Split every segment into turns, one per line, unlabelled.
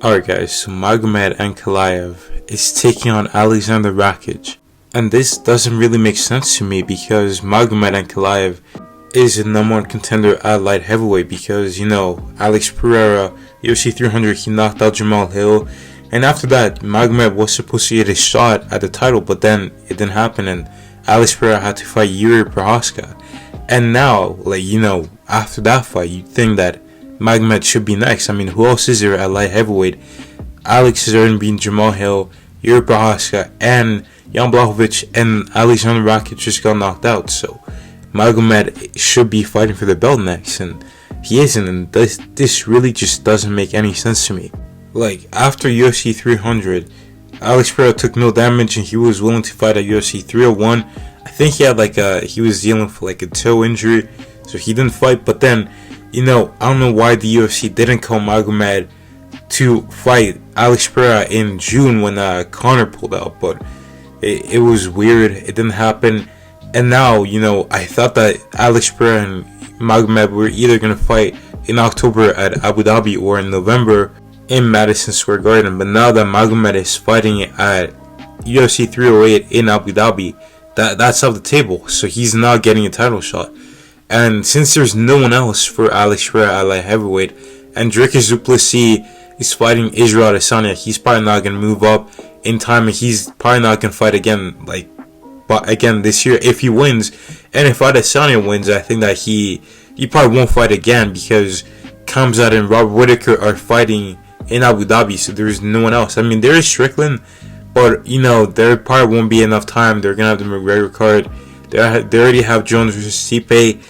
Alright guys, so Magomed Ankalaev is taking on Alexander Rakic. And this doesn't really make sense to me because Magomed Ankalaev is a #1 contender at light heavyweight because, Alex Pereira, UFC 300, he knocked out Jamahal Hill. And after that, Magomed was supposed to get a shot at the title, but then it didn't happen and Alex Pereira had to fight Yuri Prochazka. And now, after that fight, you'd think that Magomed should be next. I mean, who else is there at light heavyweight? Alex has already beaten Jamahal Hill, Yuri Prochazka, and Jan Blachowicz, and Alexander Rakic just got knocked out. So Magomed should be fighting for the belt next, and he isn't. And this really just doesn't make any sense to me. After UFC 300, Alex Pereira took no damage, and he was willing to fight at UFC 301. I think he had he was dealing with a toe injury, so he didn't fight. But then, I don't know why the UFC didn't call Magomed to fight Alex Pereira in June when Conor pulled out, but it was weird. It didn't happen. And now, I thought that Alex Pereira and Magomed were either going to fight in October at Abu Dhabi or in November in Madison Square Garden. But now that Magomed is fighting at UFC 308 in Abu Dhabi, that's off the table. So he's not getting a title shot. And since there's no one else for Alex Pereira at light heavyweight, and Dricus du Plessis is fighting Israel Adesanya, he's probably not going to move up in time, and he's probably not going to fight again, this year if he wins. And if Adesanya wins, I think that he probably won't fight again because Khamzat and Robert Whittaker are fighting in Abu Dhabi, so there's no one else. I mean, there is Strickland, but there probably won't be enough time. They're going to have the McGregor card. They already have Jones versus Stipe,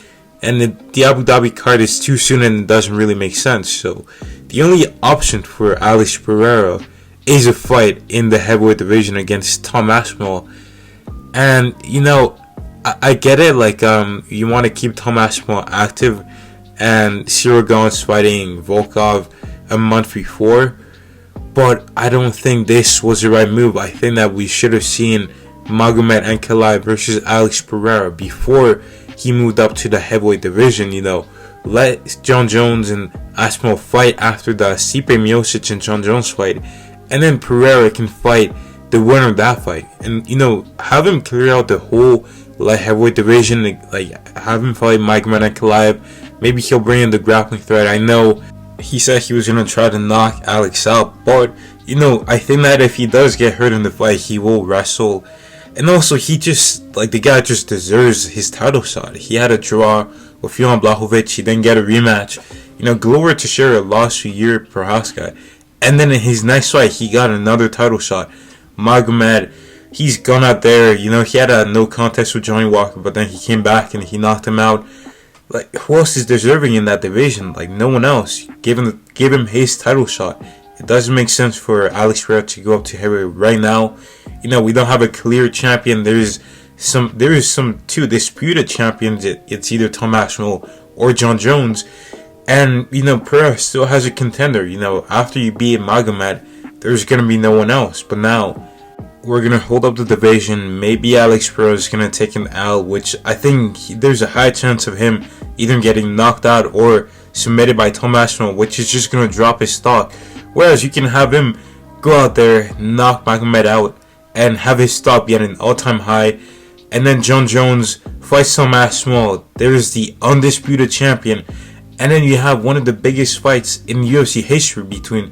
and the Abu Dhabi card is too soon and it doesn't really make sense. So the only option for Alex Pereira is a fight in the heavyweight division against Tom Aspinall. And I get it, you want to keep Tom Aspinall active, and Cyril Gane's fighting Volkov a month before, but I don't think this was the right move. I think that we should have seen Magomed Ankalaev versus Alex Pereira before he moved up to the heavyweight division. Let John Jones and Aspinall fight after the Stipe Miocic and John Jones fight, and then Pereira can fight the winner of that fight, and have him clear out the whole light heavyweight division. Have him fight Magomed Ankalaev. Maybe he'll bring in the grappling threat. I know he said he was gonna try to knock Alex out, but I think that if he does get hurt in the fight, he will wrestle. And also, he just the guy just deserves his title shot. He had a draw with Jan Blachowicz. He didn't get a rematch. Glover Teixeira lost to Yuri Prochazka, and then in his next fight, he got another title shot. Magomed, he's gone out there. He had a no contest with Johnny Walker, but then he came back and he knocked him out. Who else is deserving in that division? No one else. Give him his title shot. It doesn't make sense for Alex Pereira to go up to heavyweight right now. We don't have a clear champion. There is some two disputed champions. It's either Tom Aspinall or John Jones, and Pereira still has a contender. After you beat Magomed, there's gonna be no one else. But now we're gonna hold up the division. Maybe Alex Pereira is gonna take an L, which I think there's a high chance of him either getting knocked out or submitted by Tom Aspinall, which is just gonna drop his stock. Whereas you can have him go out there, knock Magomed out, and have his stock be at an all-time high. And then John Jones fights Tom Aspinall. There's the undisputed champion. And then you have one of the biggest fights in UFC history between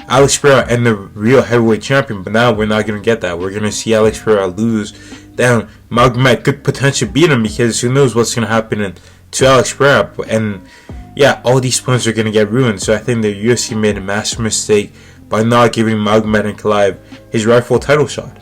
Alex Pereira and the real heavyweight champion. But now we're not going to get that. We're going to see Alex Pereira lose. Then Magomed could potentially beat him because who knows what's going to happen to Alex Pereira. And yeah, all these plans are going to get ruined. So I think the UFC made a massive mistake by not giving Magomed Ankalaev his rightful title shot.